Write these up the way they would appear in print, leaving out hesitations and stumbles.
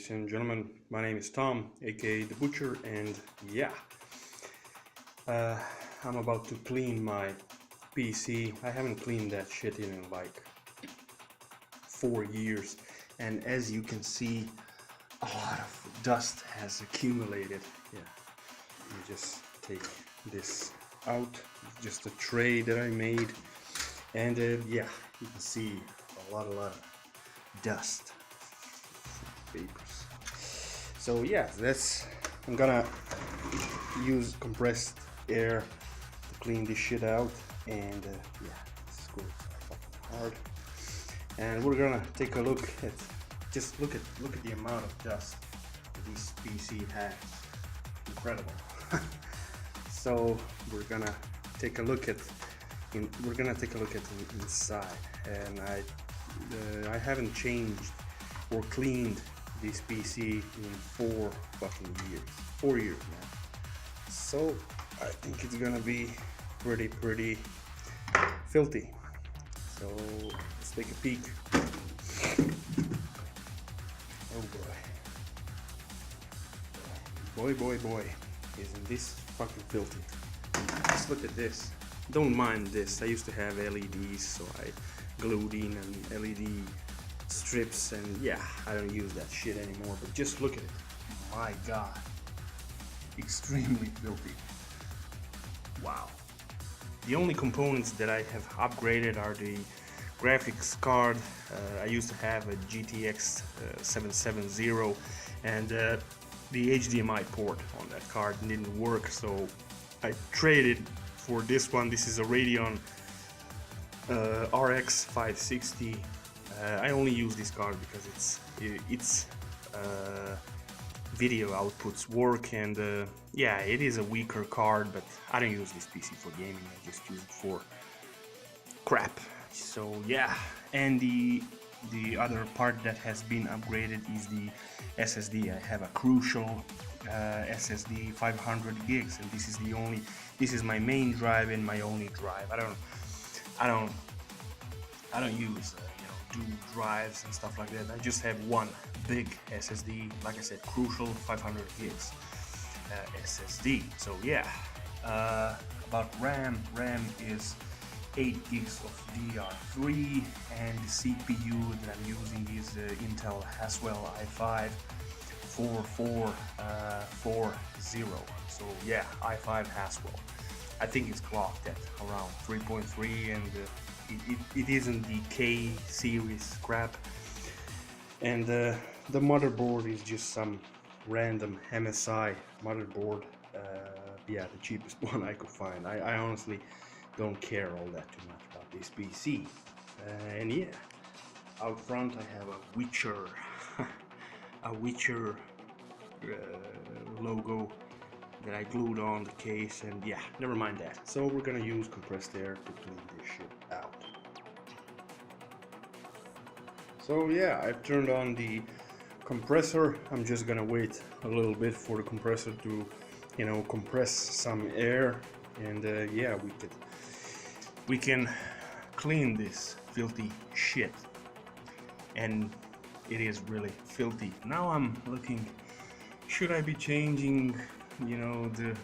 Ladies and gentlemen, my name is Tom, aka The Butcher, and yeah, uh, I'm about to clean my PC. I haven't cleaned that shit in like 4 years, and as you can see, a lot of dust has accumulated. Yeah, let me just take this out. It's just a tray that I made, and yeah, you can see a lot of dust. Papers. So yeah, I'm gonna use compressed air to clean this shit out, and yeah, it's cool. It's fucking hard. And we're gonna take a look at look at the amount of dust this PC has. Incredible. So we're gonna take a look at the inside, and I haven't changed or cleaned this PC in 4 fucking years. 4 years now. So I think it's gonna be pretty filthy. So let's take a peek. Oh boy, isn't this fucking filthy? Just look at this. Don't mind this. I used to have LEDs, so I glued in an LED strips, and yeah, I don't use that shit anymore, but just look at it. My god, extremely filthy. Wow. The only components that I have upgraded are the graphics card. I used to have a GTX 770, and the HDMI port on that card didn't work, so I traded for this one. This is a Radeon RX 560. I only use this card because its video outputs work, and yeah, it is a weaker card, but I don't use this PC for gaming. I just use it for crap. So yeah, and the other part that has been upgraded is the SSD. I have a Crucial SSD 500 gigs, and this is my main drive and my only drive. I don't use dual drives and stuff like that. I just have one big SSD, like I said, Crucial 500 gigs SSD. So yeah, about RAM is 8 gigs of DDR3, and the CPU that I'm using is Intel Haswell i5 4440. So yeah, i5 Haswell. I think it's clocked at around 3.3, and it isn't the K series crap, and the motherboard is just some random MSI motherboard. Yeah, the cheapest one I could find. I honestly don't care all that too much about this PC. And yeah, out front I have a Witcher logo that I glued on the case, and yeah, never mind that. So we're gonna use compressed air to clean this shit out. So yeah, I've turned on the compressor. I'm just gonna wait a little bit for the compressor to, compress some air, and yeah, we can clean this filthy shit. And it is really filthy. Now I'm looking, should I be changing the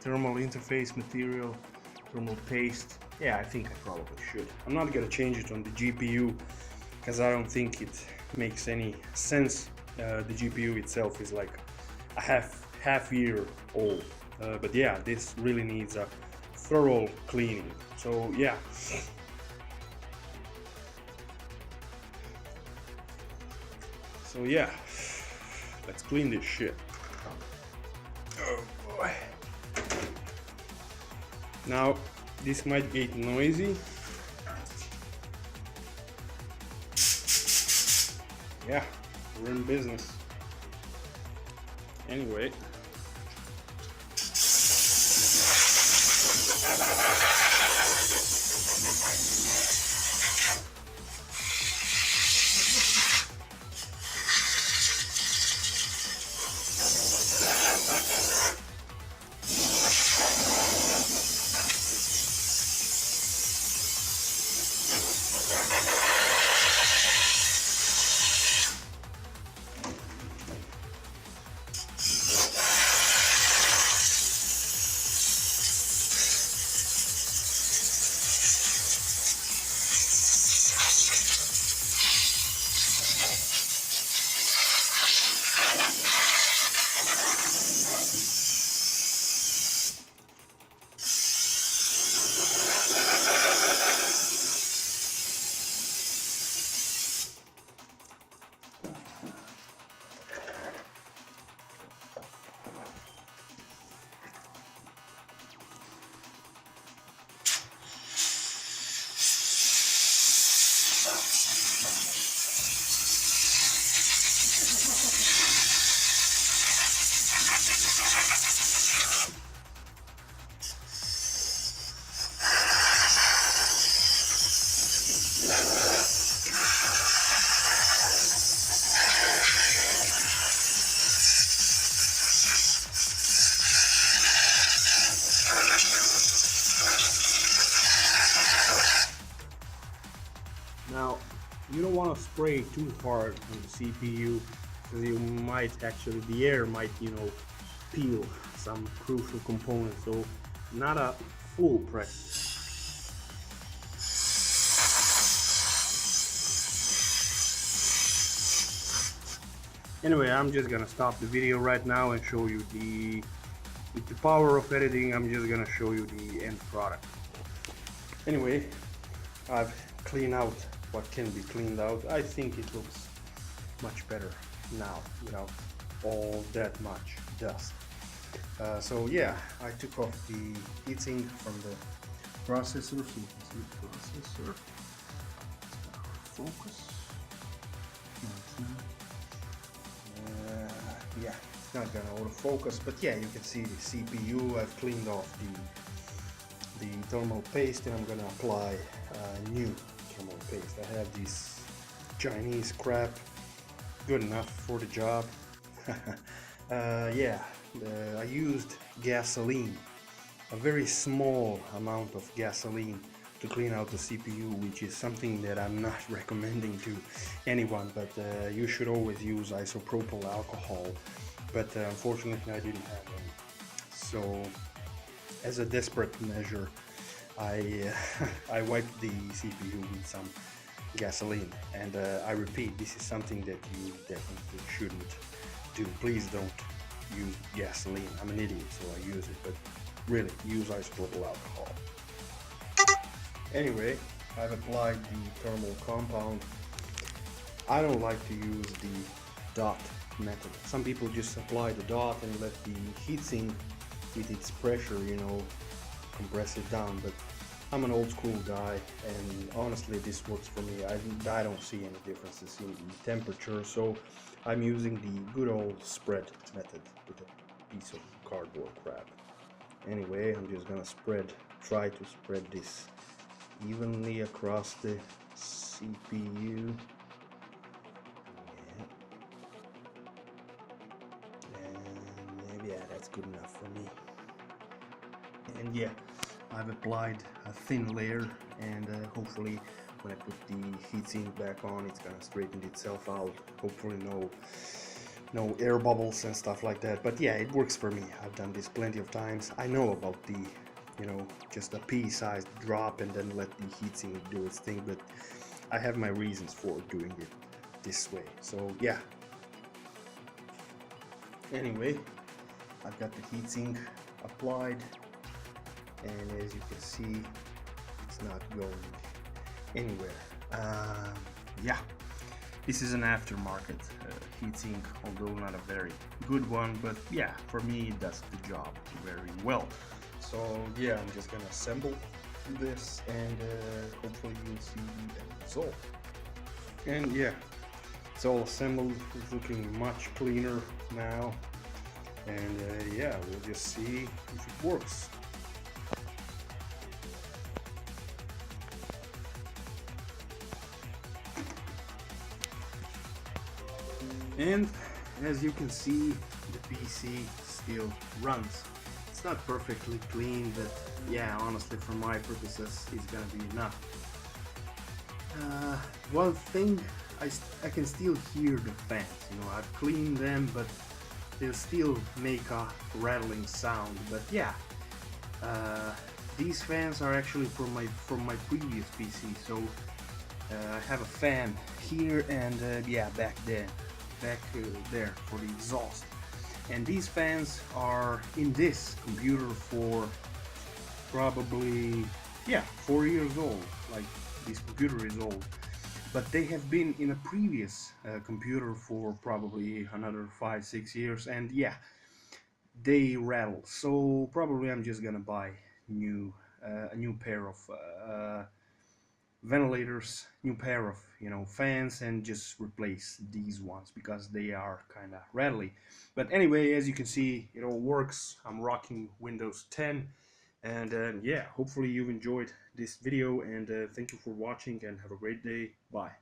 thermal interface material, thermal paste? Yeah, I think I probably should. I'm not gonna change it on the GPU because I don't think it makes any sense. The GPU itself is like a half year old, but yeah, this really needs a thorough cleaning. So yeah, let's clean this shit. Oh boy. Now, this might get noisy. Yeah, we're in business. Anyway. You don't want to spray too hard on the CPU because you might actually, the air might, peel some crucial components. So not a full press. Anyway, I'm just gonna stop the video right now and show you with the power of editing, I'm just gonna show you the end product. Anyway, I've cleaned out what can be cleaned out. I think it looks much better now without all that much dust. So yeah, I took off the heatsink from the processor, so you can see the processor. Focus. No, it's not. Yeah, it's not gonna autofocus, but yeah, you can see the CPU. I've cleaned off the thermal paste, and I'm gonna apply new thermal paste. I have this Chinese crap, good enough for the job. Yeah, I used gasoline, a very small amount of gasoline to clean out the CPU, which is something that I'm not recommending to anyone, but you should always use isopropyl alcohol, but unfortunately I didn't have any. So as a desperate measure, I I wiped the CPU with some gasoline, and I repeat, this is something that you definitely shouldn't do. Please don't use gasoline. I'm an idiot, so I use it, but really, use isopropyl alcohol. Anyway, I've applied the thermal compound. I don't like to use the dot method. Some people just apply the dot and let the heatsink with its pressure, compress it down, but I'm an old school guy, and honestly this works for me. I don't see any differences in the temperature, so I'm using the good old spread method with a piece of cardboard crap. Anyway, I'm just gonna try to spread this evenly across the CPU. And yeah, that's good enough for me. And yeah, I've applied a thin layer, and hopefully when I put the heatsink back on, it's gonna straighten itself out. Hopefully no air bubbles and stuff like that. But yeah, it works for me. I've done this plenty of times. I know about the just a pea-sized drop and then let the heatsink do its thing, but I have my reasons for doing it this way. So yeah. Anyway, I've got the heatsink applied, and as you can see, it's not going anywhere. Yeah, this is an aftermarket heatsink, although not a very good one, but yeah, for me it does the job very well. So yeah, I'm just gonna assemble this, and hopefully you'll see the end result. And yeah, it's all assembled. It's looking much cleaner now, and yeah, we'll just see if it works. And as you can see, the PC still runs. It's not perfectly clean, but yeah, honestly, for my purposes, it's gonna be enough. One thing, I can still hear the fans. I've cleaned them, but they'll still make a rattling sound. But yeah, these fans are actually from my previous PC. So I have a fan here, and yeah, back there for the exhaust. And these fans are in this computer for probably 4 years old. Like, this computer is old, but they have been in a previous computer for probably another 5-6 years, and yeah, they rattle. So probably I'm just gonna buy a new pair of ventilators, new pair of fans, and just replace these ones because they are kind of rattly. But anyway, as you can see, it all works. I'm rocking Windows 10, and yeah, hopefully you've enjoyed this video, and thank you for watching, and have a great day. Bye.